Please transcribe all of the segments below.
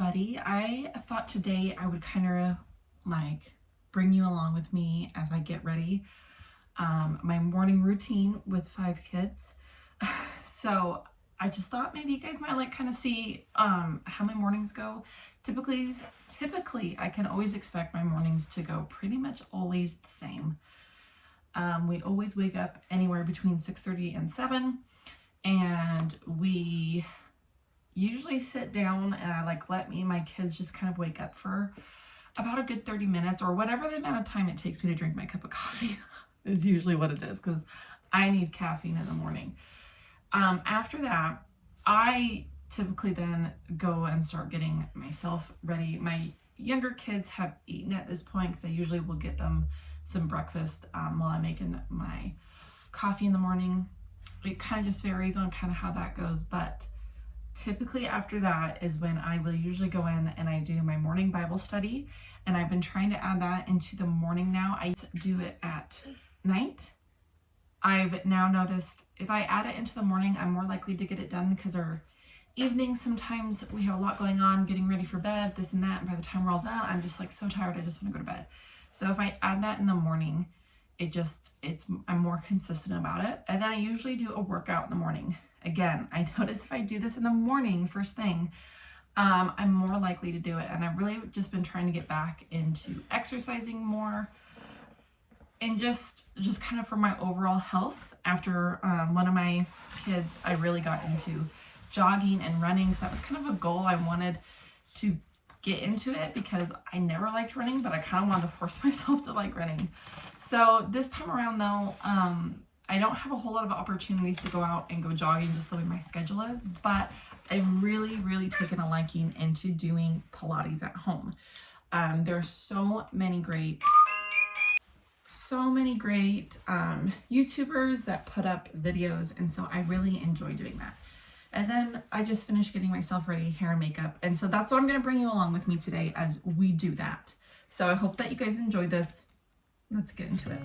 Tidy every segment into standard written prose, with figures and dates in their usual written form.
everybody. I thought today I would kind of like bring you along with me as I get ready. My morning routine with 5 kids. So I just thought maybe you guys might like kind of see how my mornings go. Typically I can always expect my mornings to go pretty much always the same. We always wake up anywhere between 6:30 and 7, and we usually sit down and I like let me and my kids just kind of wake up for about a good 30 minutes or whatever the amount of time it takes me to drink my cup of coffee is usually what it is, because I need caffeine in the morning. After that, I typically then go and start getting myself ready. My younger kids have eaten at this point, because I usually will get them some breakfast while I'm making my coffee in the morning. It kind of just varies on kind of how that goes, but typically after that is when I will usually go in and I do my morning Bible study, and I've been trying to add that into the morning now. I do it at night. I've now noticed if I add it into the morning, I'm more likely to get it done, because our evenings sometimes we have a lot going on, getting ready for bed, this and that, and by the time we're all done, I'm just like so tired, I just want to go to bed. So if I add that in the morning, I'm more consistent about it. And then I usually do a workout in the morning. Again, I notice if I do this in the morning first thing, I'm more likely to do it. And I've really just been trying to get back into exercising more, and just kind of for my overall health. After one of my kids, I really got into jogging and running. So that was kind of a goal I wanted to get into it, because I never liked running, but I kind of wanted to force myself to like running. So this time around though, I don't have a whole lot of opportunities to go out and go jogging just the way my schedule is, but I've really taken a liking into doing Pilates at home. There's so many great YouTubers that put up videos, and so I really enjoy doing that. And then I just finished getting myself ready, hair and makeup, and so that's what I'm going to bring you along with me today as we do that. So I hope that you guys enjoyed this. Let's get into it.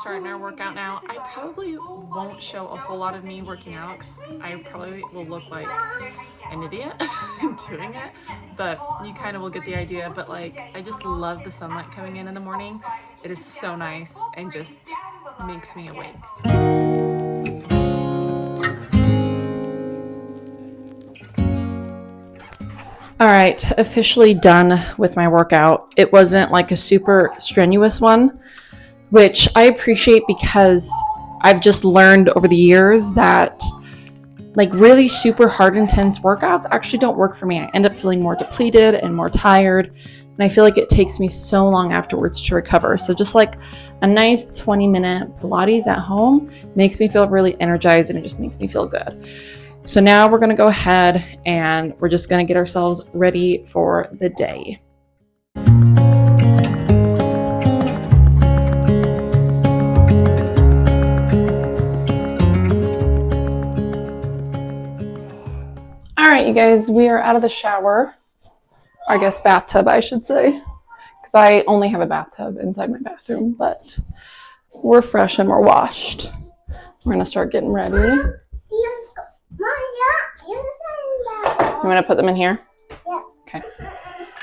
Starting our workout now. I probably won't show a whole lot of me working out, because I probably will look like an idiot doing it, but you kind of will get the idea. But like, I just love the sunlight coming in the morning. It is so nice and just makes me awake. All right, officially done with my workout. It wasn't like a super strenuous one, which I appreciate, because I've just learned over the years that like really super hard, intense workouts actually don't work for me. I end up feeling more depleted and more tired, and I feel like it takes me so long afterwards to recover. So just like a nice 20-minute Pilates at home makes me feel really energized, and it just makes me feel good. So now we're going to go ahead and we're just going to get ourselves ready for the day. All right, you guys, we are out of the shower. I guess bathtub, I should say, because I only have a bathtub inside my bathroom, but we're fresh and we're washed. We're going to start getting ready. You want to put them in here? Yeah. Okay.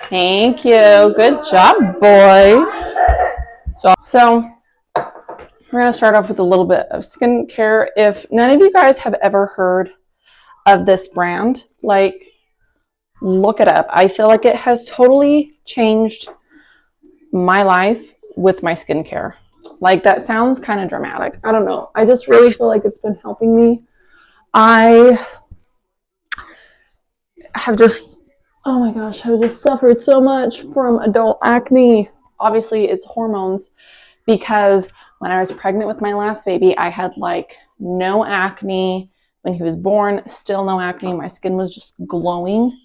Thank you. Good job, boys. So we're going to start off with a little bit of skincare. If none of you guys have ever heard of this brand, like, look it up. I feel like it has totally changed my life with my skincare. Like, that sounds kind of dramatic. I don't know. I just really feel like it's been helping me. I have just, oh my gosh, I've just suffered so much from adult acne. Obviously, it's hormones, because when I was pregnant with my last baby, I had like no acne. when he was born. Still no acne. My skin was just glowing.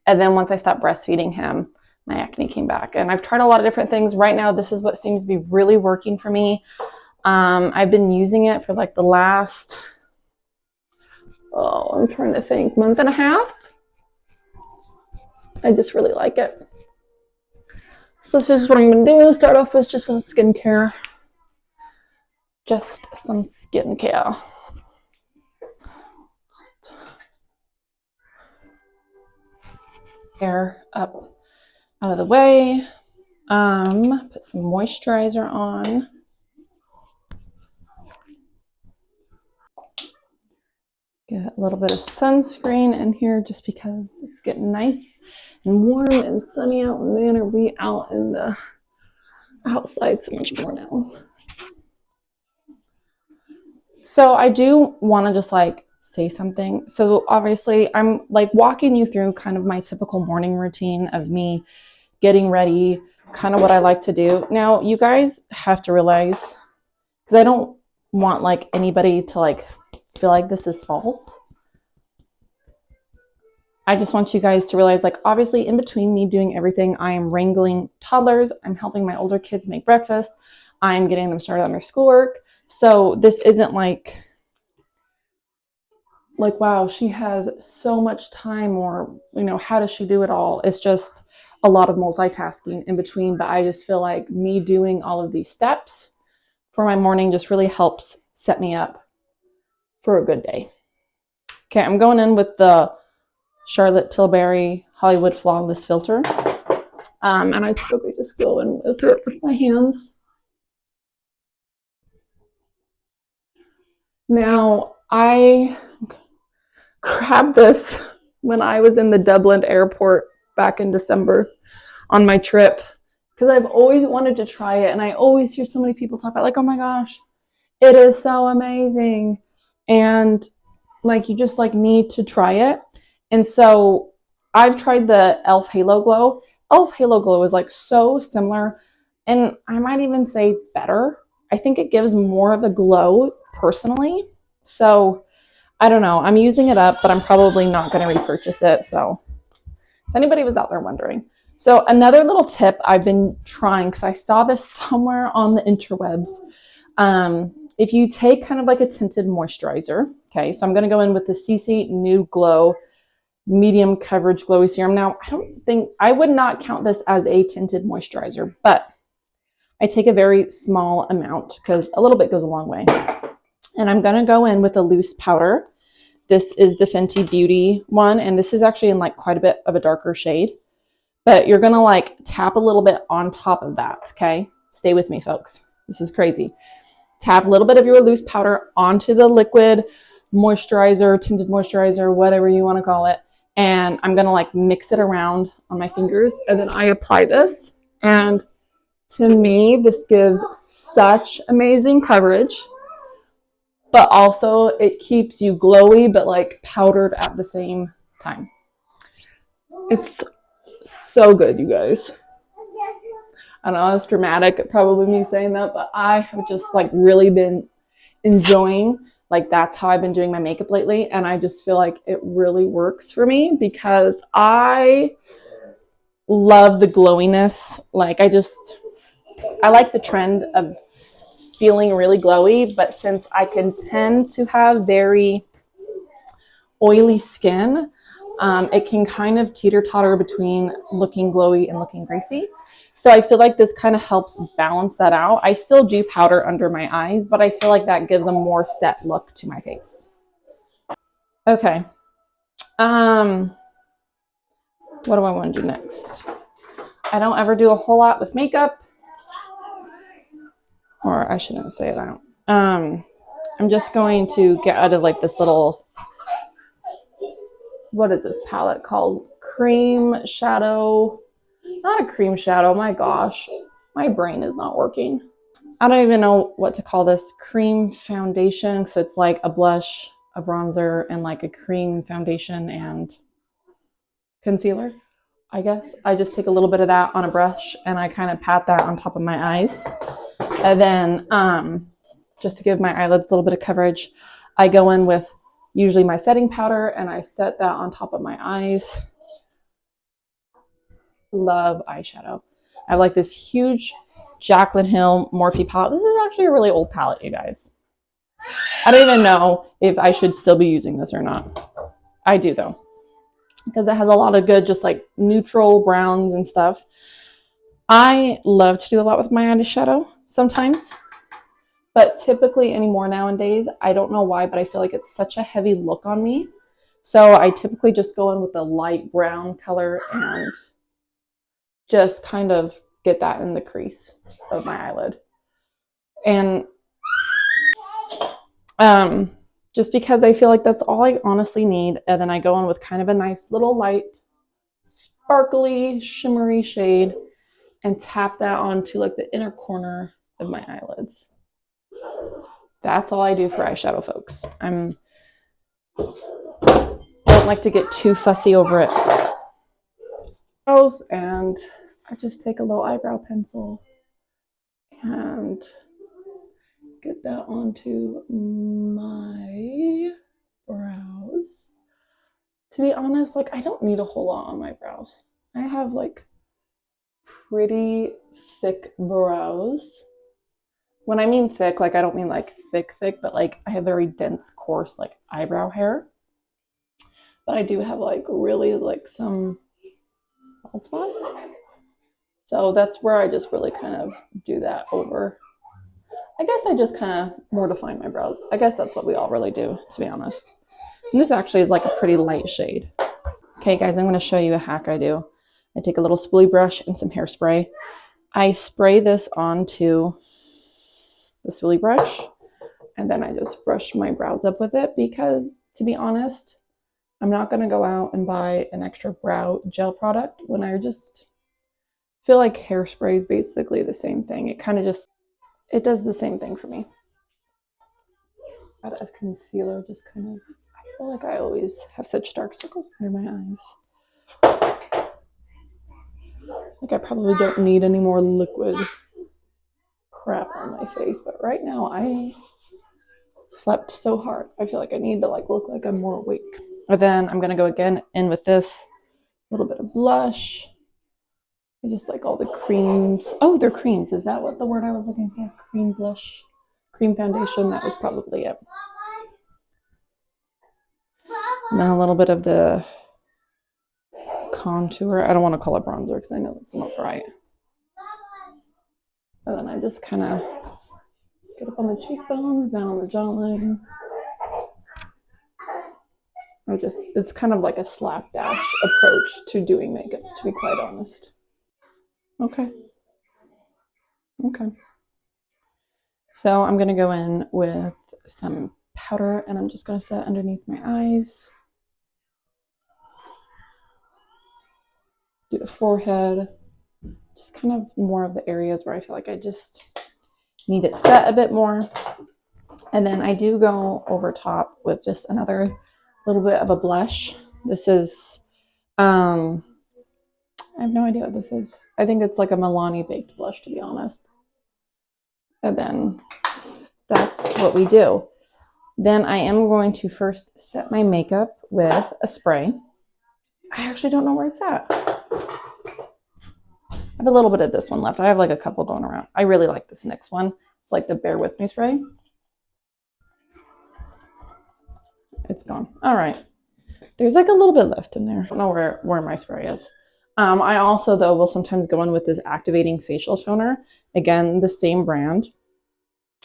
And then once I stopped breastfeeding him, my acne came back. And I've tried a lot of different things. Right now, this is what seems to be really working for me. I've been using it for like the last, I'm trying to think, month and a half. I just really like it. So this is what I'm going to do. Start off with just some skincare. Just some skincare. Hair up out of the way. Put some moisturizer on. Get a little bit of sunscreen in here just because it's getting nice and warm and sunny out. Man, are we out in the outside so much more now. So I do want to just like say something. So obviously I'm like walking you through kind of my typical morning routine of me getting ready, kind of what I like to do. Now you guys have to realize, because I don't want like anybody to like feel like this is false. I just want you guys to realize, like, obviously in between me doing everything, I am wrangling toddlers. I'm helping my older kids make breakfast. I'm getting them started on their schoolwork. So this isn't like, wow, she has so much time, or, you know, how does she do it all? It's just a lot of multitasking in between. But I just feel like me doing all of these steps for my morning just really helps set me up for a good day. Okay, I'm going in with the Charlotte Tilbury Hollywood Flawless Filter. And I typically just go in with it with my hands. Now, I grabbed this when I was in the Dublin airport back in December on my trip, because I've always wanted to try it. And I always hear so many people talk about, like, oh my gosh, it is so amazing. And like, you just like need to try it. And so I've tried the e.l.f. Halo Glow. e.l.f. Halo Glow is like so similar, and I might even say better. I think it gives more of a glow personally. So I don't know. I'm using it up, but I'm probably not going to repurchase it. So if anybody was out there wondering. So another little tip I've been trying, because I saw this somewhere on the interwebs. If you take kind of like a tinted moisturizer, okay, so I'm going to go in with the CC Nude Glow Medium Coverage Glowy Serum. Now, I would not count this as a tinted moisturizer, but I take a very small amount because a little bit goes a long way. And I'm going to go in with a loose powder. This is the Fenty Beauty one, and this is actually in like quite a bit of a darker shade. But you're going to like tap a little bit on top of that, okay? Stay with me, folks. This is crazy. Tap a little bit of your loose powder onto the liquid moisturizer, tinted moisturizer, whatever you want to call it. And I'm going to like mix it around on my fingers. And then I apply this. And to me, this gives such amazing coverage. But also it keeps you glowy, but like powdered at the same time. It's so good, you guys. I know it's dramatic, probably me saying that, but I have just like really been enjoying, like that's how I've been doing my makeup lately. And I just feel like it really works for me because I love the glowiness. Like I like the trend of feeling really glowy, but since I can tend to have very oily skin, it can kind of teeter-totter between looking glowy and looking greasy. So I feel like this kind of helps balance that out. I still do powder under my eyes, but I feel like that gives a more set look to my face. Okay. What do I want to do next? I don't ever do a whole lot with makeup. Or I shouldn't say that. I'm just going to get out of like this little, what is this palette called? Cream shadow. Not a cream shadow, my gosh. My brain is not working. I don't even know what to call this. Cream foundation, because it's like a blush, a bronzer, and like a cream foundation and concealer, I guess. I just take a little bit of that on a brush and I kind of pat that on top of my eyes. And then just to give my eyelids a little bit of coverage, I go in with usually my setting powder, and I set that on top of my eyes. Love eyeshadow. I have like this huge Jaclyn Hill Morphe palette. This is actually a really old palette, you guys. I don't even know if I should still be using this or not. I do though, because it has a lot of good just like neutral browns and stuff. I love to do a lot with my eyeshadow sometimes, but typically anymore nowadays, I don't know why, but I feel like it's such a heavy look on me. So I typically just go in with a light brown color and just kind of get that in the crease of my eyelid. And just because I feel like that's all I honestly need. And then I go in with kind of a nice little light, sparkly, shimmery shade and tap that onto like the inner corner of my eyelids. That's all I do for eyeshadow, folks. I don't like to get too fussy over it. And I just take a little eyebrow pencil and get that onto my brows. To be honest, like I don't need a whole lot on my brows. I have like pretty thick brows. When I mean thick, like I don't mean like thick, but like I have very dense, coarse like eyebrow hair. But I do have like really like some bald spots. So that's where I just really kind of do that over. I guess I just kind of more define my brows. I guess that's what we all really do, to be honest. And this actually is like a pretty light shade. Okay, guys, I'm going to show you a hack I do. I take a little spoolie brush and some hairspray. I spray this onto the spoolie brush, and then I just brush my brows up with it because, to be honest, I'm not going to go out and buy an extra brow gel product when I just feel like hairspray is basically the same thing. It kind of just, it does the same thing for me. Out of concealer, just kind of, I feel like I always have such dark circles under my eyes. Like I probably don't need any more liquid crap on my face, but right now I slept so hard. I feel like I need to like look like I'm more awake. And then I'm gonna go again in with this little bit of blush. I just like all the creams. Oh, they're creams. Is that what the word I was looking for? Cream blush, cream foundation. That was probably it. And then a little bit of the contour. I don't want to call it bronzer because I know that's not right. And then I just kind of get up on the cheekbones, down on the jawline. It's kind of like a slapdash approach to doing makeup, to be quite honest. Okay. So I'm going to go in with some powder and I'm just going to set underneath my eyes. Do the forehead. Just kind of more of the areas where I feel like I just need it set a bit more. And then I do go over top with just another little bit of a blush. This is, I have no idea what this is. I think it's like a Milani baked blush, to be honest. And then that's what we do. Then I am going to first set my makeup with a spray. I actually don't know where it's at. I have a little bit of this one left. I have like a couple going around. I really like this next one. It's like the Bear With Me spray. It's gone. All right. There's like a little bit left in there. I don't know where my spray is. I also, though, will sometimes go in with this activating facial toner. Again, the same brand.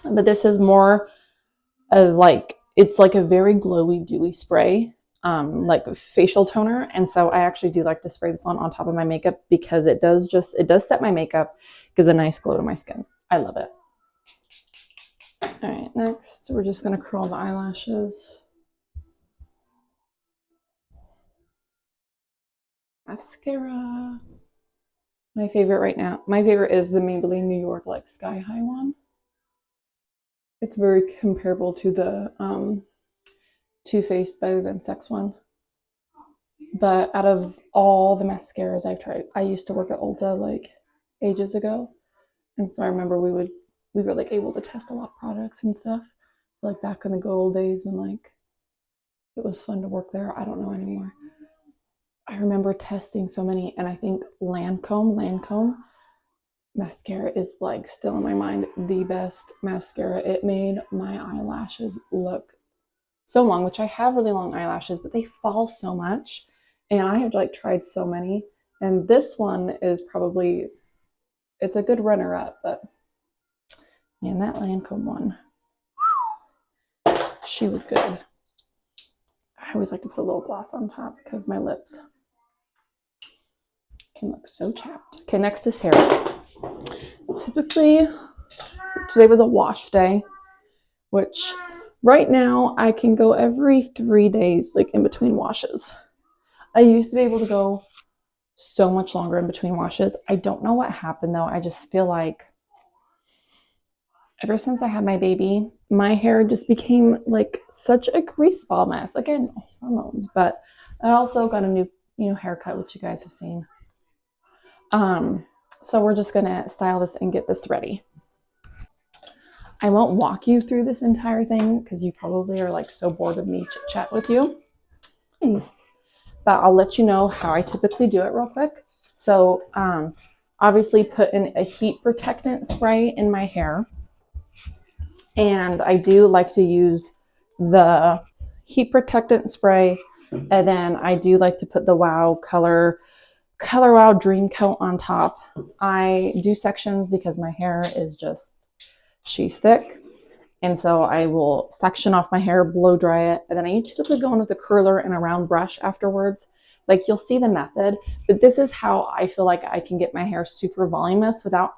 But this is more of like, it's like a very glowy, dewy spray, like a facial toner. And so I actually do like to spray this on top of my makeup because it does set my makeup, gives a nice glow to my skin. I love it. All right, next, we're just going to curl the eyelashes. Mascara. My favorite right now. My favorite is the Maybelline New York like Sky High one. It's very comparable to the Too Faced Better Than Sex one. But out of all the mascaras I've tried, I used to work at Ulta like ages ago. And so I remember we were like able to test a lot of products and stuff. Like back in the good old days when like it was fun to work there. I don't know anymore. I remember testing so many, and I think Lancome mascara is like still in my mind the best mascara. It made my eyelashes look so long, which I have really long eyelashes, but they fall so much, and I have like tried so many, and this one is probably, it's a good runner up, but man, that Lancome one, she was good. I always like to put a little gloss on top because my lips can look so chapped. Okay, next is hair. Typically, so today was a wash day, which right now I can go every 3 days, like in between washes. I used to be able to go so much longer in between washes. I don't know what happened though. I just feel like ever since I had my baby, my hair just became like such a greaseball mess. Again, hormones, but I also got a new haircut, which you guys have seen. So we're just gonna style this and get this ready. I won't walk you through this entire thing because you probably are like so bored of me chit chat with you. Nice. But I'll let you know how I typically do it real quick. So obviously put in a heat protectant spray in my hair. And I do like to use the heat protectant spray. And then I do like to put the Color Wow Dream Coat on top. I do sections because my hair is just, she's thick. And so I will section off my hair, blow dry it, and then I typically go in with a curler and a round brush afterwards. Like you'll see the method, but this is how I feel like I can get my hair super voluminous without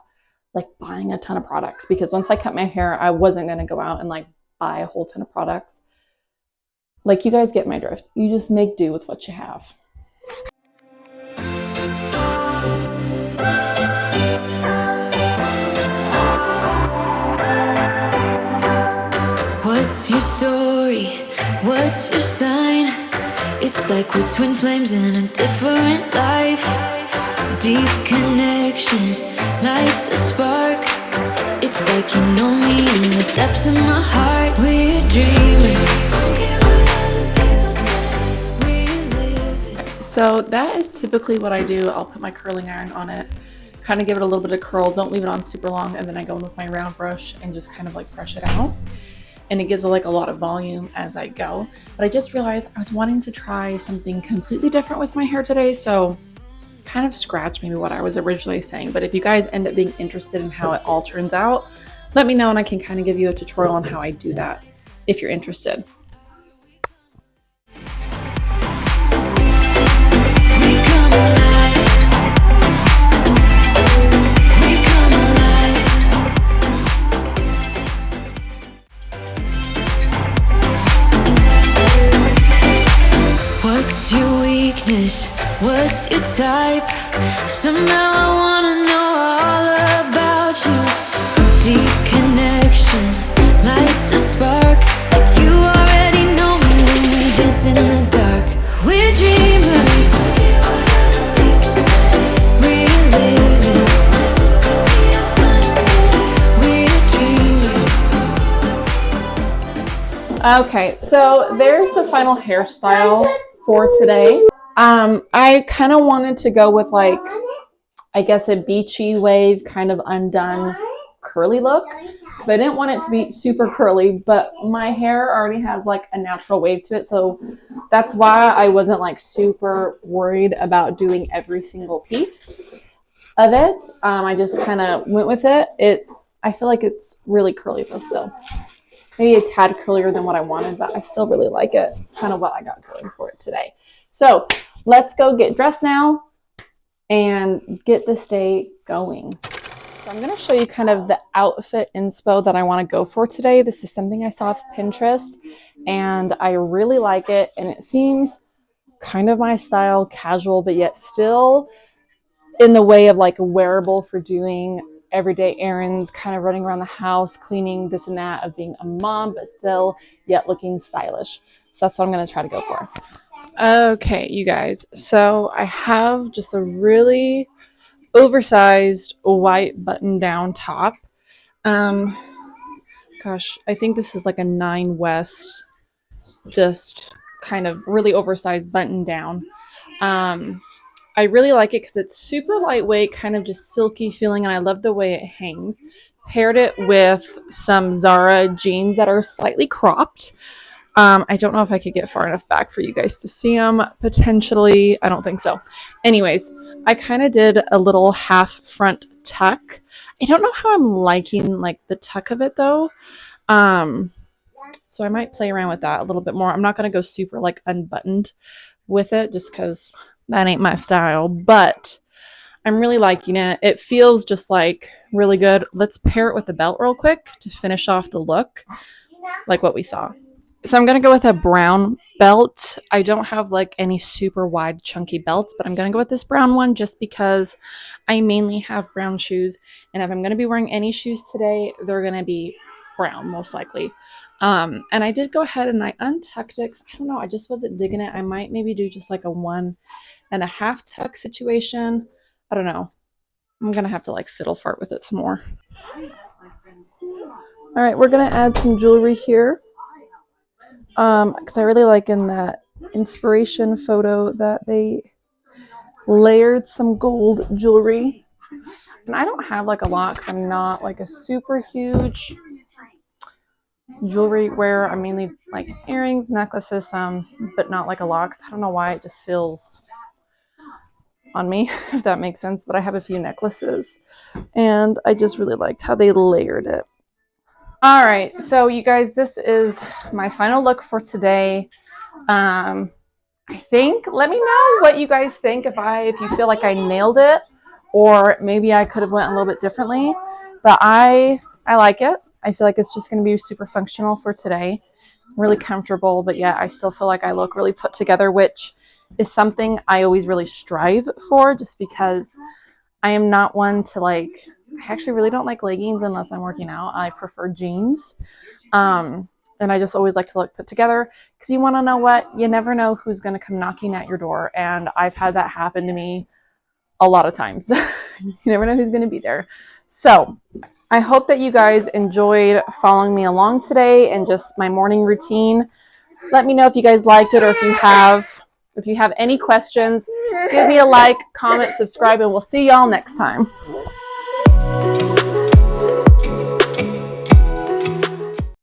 like buying a ton of products. Because once I cut my hair, I wasn't going to go out and like buy a whole ton of products. Like you guys get my drift. You just make do with what you have. What's your story? What's your sign? It's like we're twin flames in a different life. Deep connection lights a spark. It's like you know me in the depths of my heart. We're dreamers. Don't care what other people say. We live it. So that is typically what I do. I'll put my curling iron on it, kind of give it a little bit of curl. Don't leave it on super long, and then I go in with my round brush and just kind of like brush it out. And it gives like a lot of volume as I go. But I just realized I was wanting to try something completely different with my hair today, so kind of scratch maybe what I was originally saying. But if you guys end up being interested in how it all turns out, let me know and I can kind of give you a tutorial on how I do that if you're interested. We come alive. We come alive. What's your weakness? What's your type? Somehow I wanna know all about you. Deep connection lights a spark. Like you already know me when we dance in the dark. We're dreamers. We live it. We're dreamers. Okay, so there's the final hairstyle for today. I kind of wanted to go with like, I guess a beachy wave kind of undone curly look. Because I didn't want it to be super curly, but my hair already has like a natural wave to it. So that's why I wasn't like super worried about doing every single piece of it. I just kind of went with it. I feel like it's really curly though still. Maybe a tad curlier than what I wanted, but I still really like it. Kind of what I got going for it today. So let's go get dressed now and get this day going. So I'm going to show you kind of the outfit inspo that I want to go for today. This is something I saw off Pinterest and I really like it. And it seems kind of my style, casual, but yet still in the way of like wearable for doing everyday errands, kind of running around the house, cleaning, this and that, of being a mom, but still yet looking stylish. So that's what I'm going to try to go for. Okay, you guys. So I have just a really oversized white button-down top. Gosh, I think this is like a 9 West, just kind of really oversized button down. I really like it because it's super lightweight, kind of just silky feeling, and I love the way it hangs. Paired it with some Zara jeans that are slightly cropped. I don't know if I could get far enough back for you guys to see them. Potentially, I don't think so. Anyways, I kind of did a little half front tuck. I don't know how I'm liking like the tuck of it though. So I might play around with that a little bit more. I'm not going to go super like unbuttoned with it just because that ain't my style, but I'm really liking it. It feels just like really good. Let's pair it with the belt real quick to finish off the look like what we saw. So I'm going to go with a brown belt. I don't have like any super wide chunky belts, but I'm going to go with this brown one just because I mainly have brown shoes. And if I'm going to be wearing any shoes today, they're going to be brown most likely. And I did go ahead and I untucked it. I don't know. I just wasn't digging it. I might maybe do just like a 1.5 tuck situation. I don't know. I'm going to have to like fiddle fart with it some more. All right. We're going to add some jewelry here. Because I really like in that inspiration photo that they layered some gold jewelry. And I don't have like a lot because I'm not like a super huge jewelry wearer. I'm mainly like earrings, necklaces, but not like a lot. I don't know why it just feels on me, if that makes sense. But I have a few necklaces and I just really liked how they layered it. All right, so you guys, this is my final look for today. I think, let me know what you guys think if you feel like I nailed it or maybe I could have went a little bit differently. But I like it. I feel like it's just going to be super functional for today. Really comfortable, but yeah, I still feel like I look really put together, which is something I always really strive for just because I am not one to like, I actually really don't like leggings unless I'm working out. I prefer jeans. And I just always like to look put together because you want to know what? You never know who's going to come knocking at your door. And I've had that happen to me a lot of times. You never know who's going to be there. So I hope that you guys enjoyed following me along today and just my morning routine. Let me know if you guys liked it or if you have any questions. Give me a like, comment, subscribe, and we'll see y'all next time.